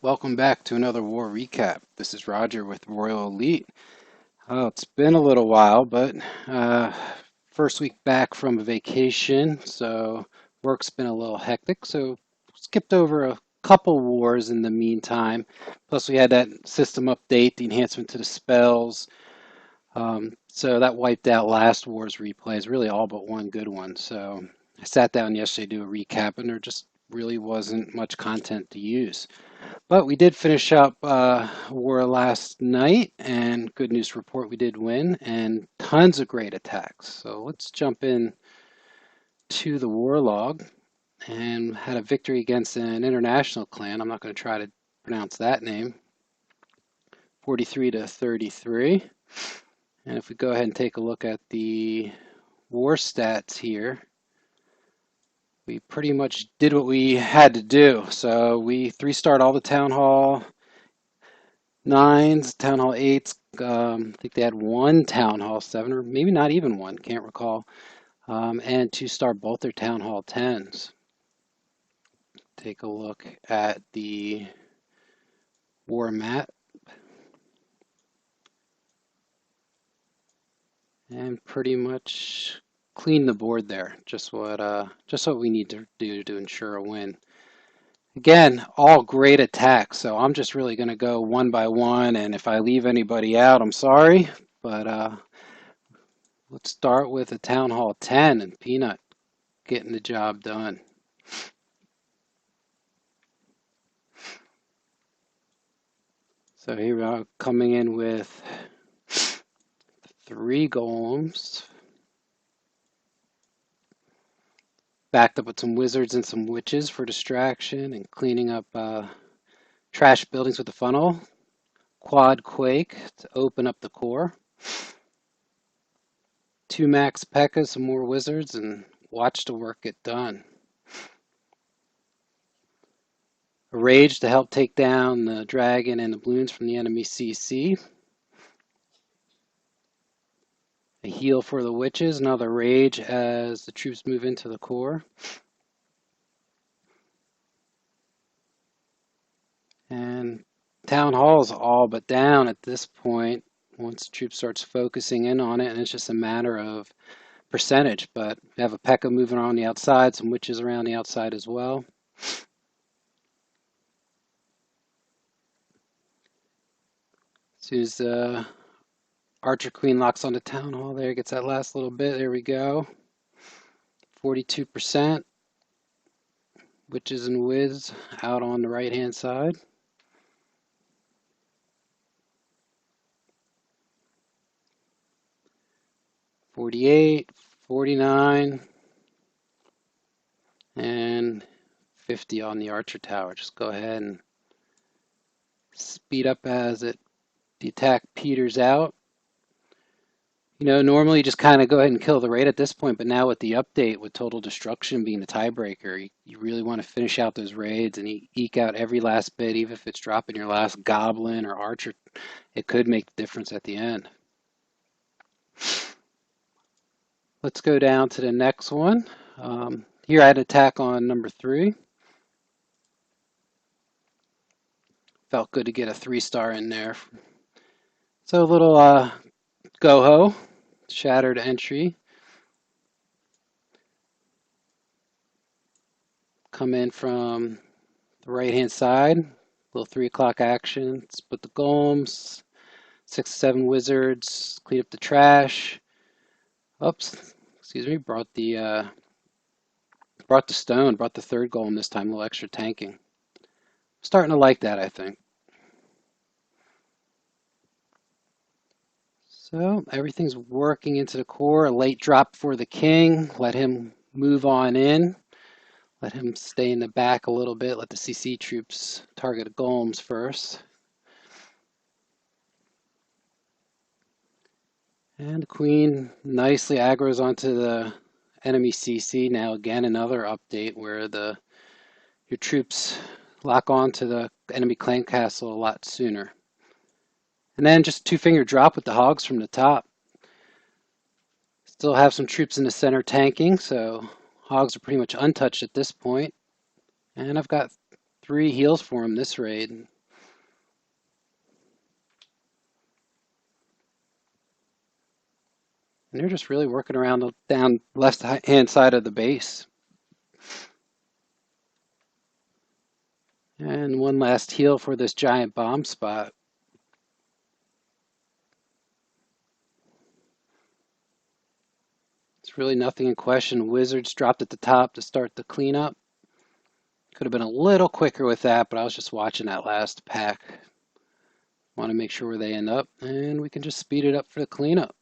Welcome back to another war recap. This is Roger with Royal Elite. Oh, it's been a little while, but uh, first week back from a vacation, so work's been a little hectic. So skipped over a couple wars in the meantime. Plus, we had that system update, the enhancement to the spells. So that wiped out last war's replays, really all but one good one. So I sat down yesterday to do a recap, and there just really wasn't much content to use. But we did finish up war last night, and good news to report we did win, and tons of great attacks. So let's jump in to the war log, and had a victory against an international clan. I'm not going to try to pronounce that name. 43 to 33. And if we go ahead and take a look at the war stats here, we pretty much did what we had to do. So we 3-starred all the town hall nines, Town Hall eights. I think they had one Town Hall seven, or maybe not even one, can't recall. And 2-star both their Town Hall tens. Take a look at the war map and pretty much clean the board there. Just what we need to do to ensure a win. Again, all great attacks, so I'm just really going to go one by one, and if I leave anybody out, I'm sorry. But let's start with a Town Hall 10 and Peanut getting the job done. So here we are coming in with 3 golems, backed up with some wizards and some witches for distraction and cleaning up trash buildings with the funnel. Quad Quake to open up the core. 2 max P.E.K.K.A, some more wizards, and watch the work get done. A Rage to help take down the dragon and the balloons from the enemy CC. A heal for the witches, another rage as the troops move into the core. And Town Hall is all but down at this point once the troop starts focusing in on it, and it's just a matter of percentage. But we have a P.E.K.K.A moving around the outside, some witches around the outside as well. As soon as the Archer Queen locks onto Town Hall there, gets that last little bit, there we go. 42%. Witches and Wiz out on the right hand side. $48, $49, and $50 on the Archer Tower. Just go ahead and speed up as the attack peters out. You know, normally you just kind of go ahead and kill the raid at this point, but now with the update, with total destruction being the tiebreaker, you really want to finish out those raids and eke out every last bit, even if it's dropping your last goblin or archer. It could make the difference at the end. Let's go down to the next one. Here I had attack on number 3. Felt good to get a 3-star in there. So a little go-ho, shattered entry. Come in from the right-hand side, little 3 o'clock action. Split the golems, 6 to 7 wizards, clean up the trash. Oops, excuse me, brought the stone, brought the 3rd golem this time, a little extra tanking. Starting to like that, I think. So everything's working into the core. A late drop for the king. Let him move on in. Let him stay in the back a little bit. Let the CC troops target the golems first. And the queen nicely aggroes onto the enemy CC. Now again, another update where your troops lock onto the enemy clan castle a lot sooner. And then just 2-finger drop with the hogs from the top. Still have some troops in the center tanking, so hogs are pretty much untouched at this point. And I've got 3 heals for him this raid. And they're just really working around the down left hand side of the base. And one last heal for this giant bomb spot. It's really nothing in question. Wizards dropped at the top to start the cleanup. Could have been a little quicker with that, but I was just watching that last pack. Want to make sure where they end up, and we can just speed it up for the cleanup.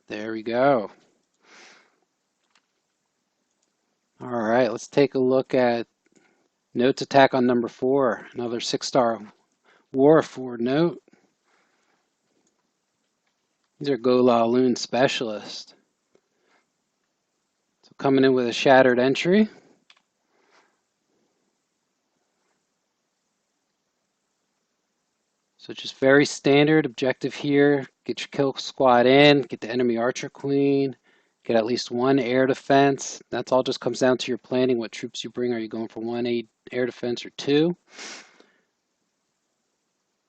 There we go. All right, let's take a look at Note's attack on number 4. Another 6-star War 4 Note. These are Gola Loon specialists. So coming in with a shattered entry. So just very standard objective here. Get your kill squad in, get the enemy archer queen, get at least 1 air defense. That's all just comes down to your planning, what troops you bring. Are you going for 1 air defense or 2?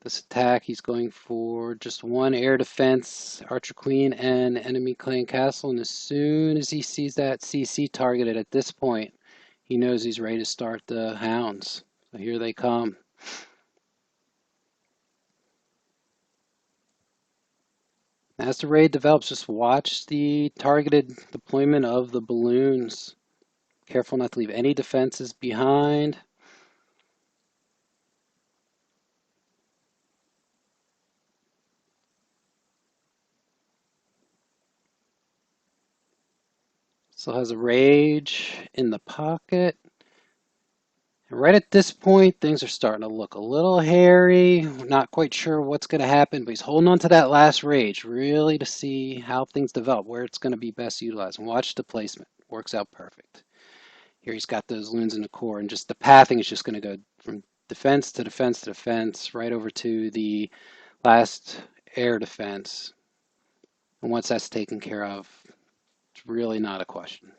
This attack, he's going for just 1 air defense, Archer Queen, and enemy clan castle. And as soon as he sees that CC targeted at this point, he knows he's ready to start the hounds. So here they come. As the raid develops, just watch the targeted deployment of the balloons. Careful not to leave any defenses behind. Still has a rage in the pocket. And right at this point, things are starting to look a little hairy. We're not quite sure what's going to happen, but he's holding on to that last rage, really to see how things develop, where it's going to be best utilized. And watch the placement. Works out perfect. Here he's got those loons in the core, and just the pathing is just going to go from defense to defense to defense, right over to the last air defense. And once that's taken care of, it's really not a question.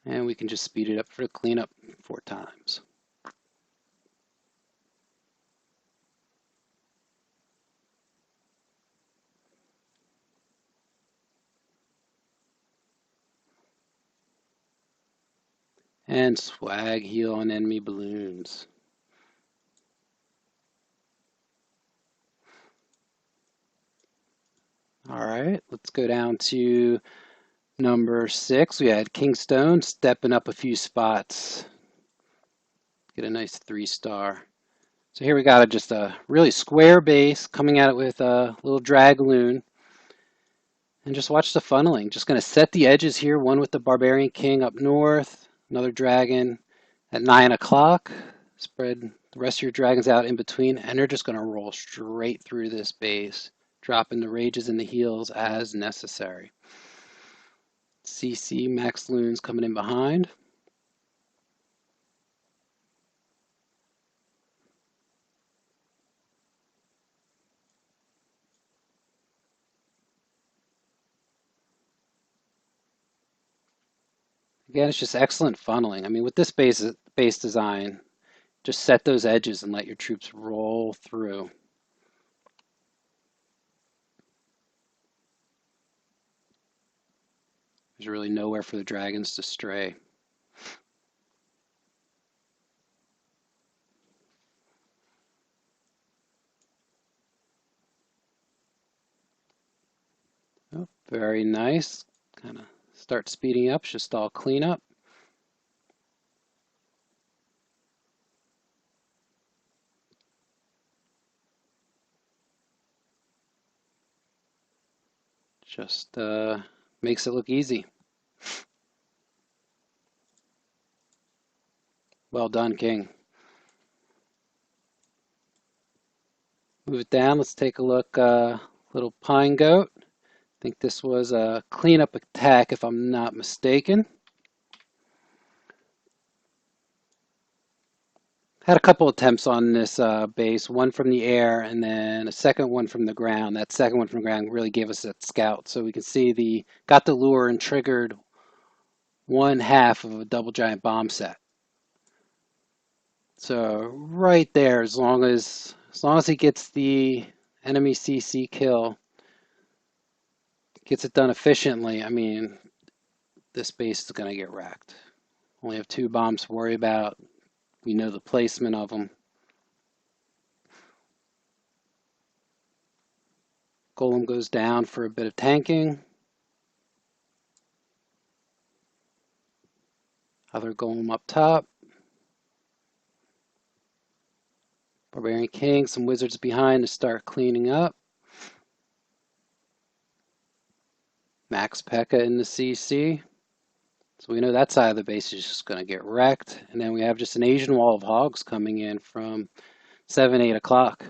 And we can just speed it up for the cleanup 4 times. And swag heal on enemy balloons. All right, let's go down to number 6. We had Kingstone stepping up a few spots. Get a nice 3-star. So here we got just a really square base, coming at it with a little dragloon. And just watch the funneling. Just going to set the edges here, one with the Barbarian King up north, another dragon at 9 o'clock. Spread the rest of your dragons out in between, and they're just going to roll straight through this base, dropping the rages and the heals as necessary. CC Max Loons coming in behind. Again, it's just excellent funneling. I mean, with this base design, just set those edges and let your troops roll through. There's really nowhere for the dragons to stray. Oh, very nice. Kind of start speeding up, just all clean up. Just makes it look easy. Well done, King. Move it down. Let's take a look. Little pine goat. think this was a cleanup attack, if I'm not mistaken. Had a couple attempts on this base, one from the air and then a second one from the ground. That second one from the ground really gave us that scout. So we can see got the lure and triggered one half of a double giant bomb set. So right there, as long as he gets the enemy CC kill, gets it done efficiently, I mean, this base is going to get wrecked. Only have 2 bombs to worry about. We know the placement of them. Golem goes down for a bit of tanking. Other golem up top. Barbarian King, some wizards behind to start cleaning up. Max P.E.K.K.A. in the CC. So we know that side of the base is just going to get wrecked. And then we have just an Asian wall of hogs coming in from 7, 8 o'clock.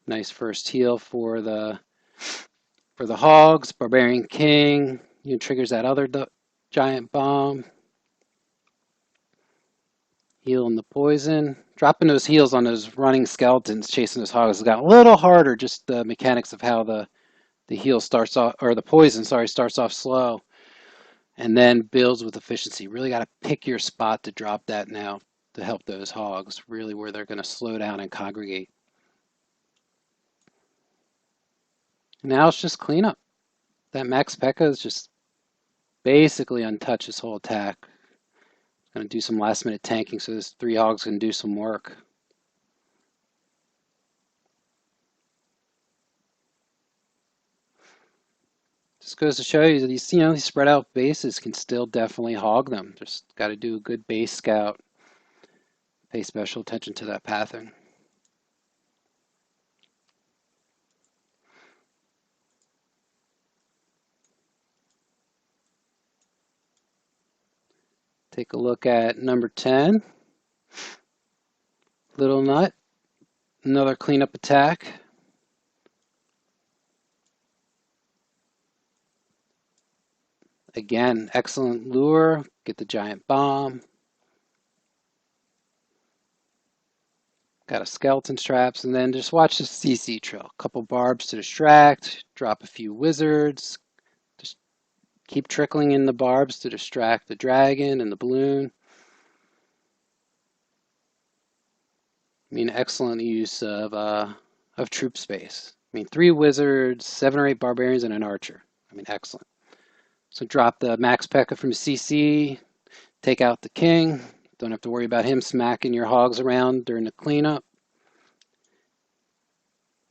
Nice first heal for the hogs. Barbarian King, triggers that other giant bomb. Healing the poison. Dropping those heals on those running skeletons chasing those hogs has got a little harder, just the mechanics of how the heal starts off, or the poison, sorry, starts off slow and then builds with efficiency. Really got to pick your spot to drop that now to help those hogs, really where they're going to slow down and congregate. Now it's just cleanup. That Max P.E.K.K.A. is just basically untouched this whole attack. Going to do some last minute tanking so this 3 hogs can do some work. Just goes to show you that these spread out bases can still definitely hog them. Just got to do a good base scout. Pay special attention to that pattern. Take a look at number 10. Little Nut. Another cleanup attack. Again, excellent lure. Get the giant bomb. Got a skeleton traps, and then just watch the CC trail. A couple barbs to distract. Drop a few wizards. Just keep trickling in the barbs to distract the dragon and the balloon. I mean, excellent use of troop space. I mean, 3 wizards, 7 or 8 barbarians, and an archer. I mean, excellent. So drop the Max P.E.K.K.A. from CC, take out the king. Don't have to worry about him smacking your hogs around during the cleanup.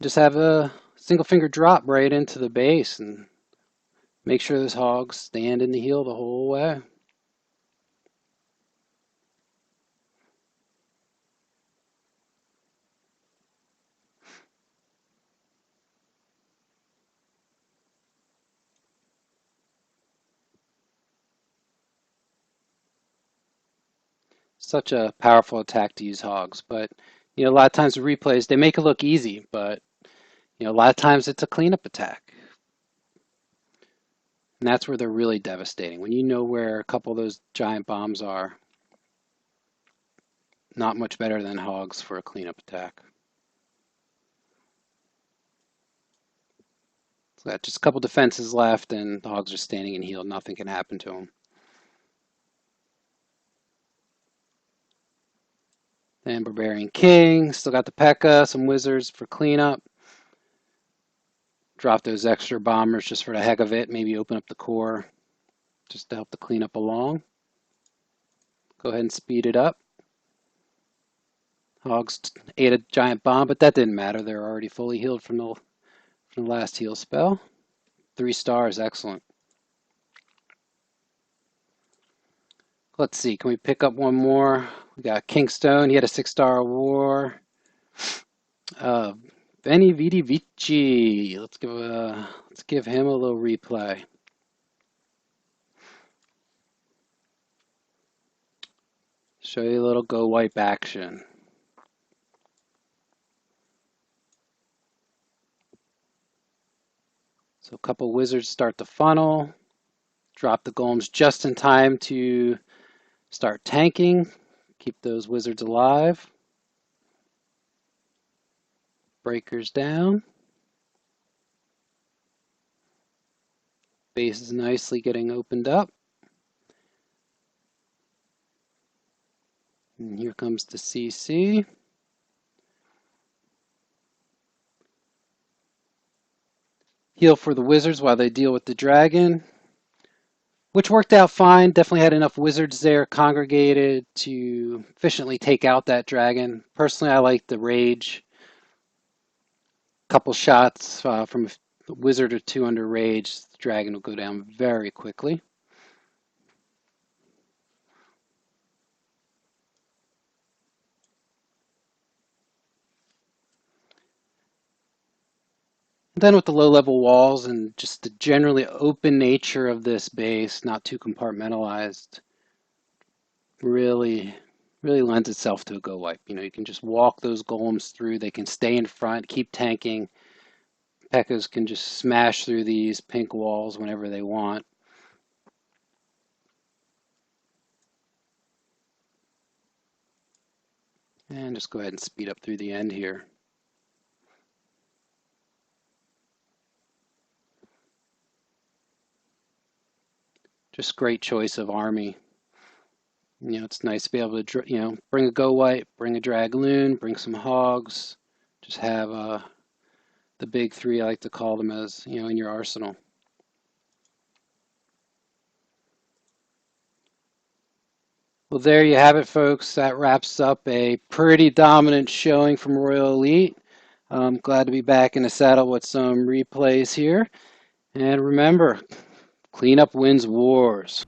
Just have a single finger drop right into the base and make sure those hogs stand in the heel the whole way. Such a powerful attack to use hogs, but a lot of times the replays, they make it look easy, but a lot of times it's a cleanup attack. And that's where they're really devastating. When you know where a couple of those giant bombs are, not much better than hogs for a cleanup attack. So got just a couple defenses left, and the hogs are standing in heel. Nothing can happen to them. And Barbarian King, still got the P.E.K.K.A., some wizards for cleanup. Drop those extra bombers just for the heck of it. Maybe open up the core just to help the cleanup along. Go ahead and speed it up. Hogs ate a giant bomb, but that didn't matter. They're already fully healed from the last heal spell. 3 stars, excellent. Let's see, can we pick up one more? We got Kingstone. He had a 6-star war. Veni Vidi Vici. Let's give him a little replay. Show you a little go wipe action. So a couple wizards start the funnel, drop the golems just in time to start tanking, keep those wizards alive. Breakers down. Base is nicely getting opened up. And here comes the CC. Heal for the wizards while they deal with the dragon, which worked out fine. Definitely had enough wizards there congregated to efficiently take out that dragon. Personally, I like the rage. Couple shots from a wizard or two under rage, the dragon will go down very quickly. And then with the low-level walls and just the generally open nature of this base, not too compartmentalized, really lends itself to a go wipe. You know, you can just walk those golems through. They can stay in front, keep tanking. Pekkas can just smash through these pink walls whenever they want. And just go ahead and speed up through the end here. Just great choice of army. You know, it's nice to be able to, you know, bring a go wipe, bring a dragloon, bring some hogs. Just have the big three, I like to call them, as, you know, in your arsenal. Well, there you have it, folks. That wraps up a pretty dominant showing from Royal Elite. I'm glad to be back in the saddle with some replays here. And remember, cleanup wins wars.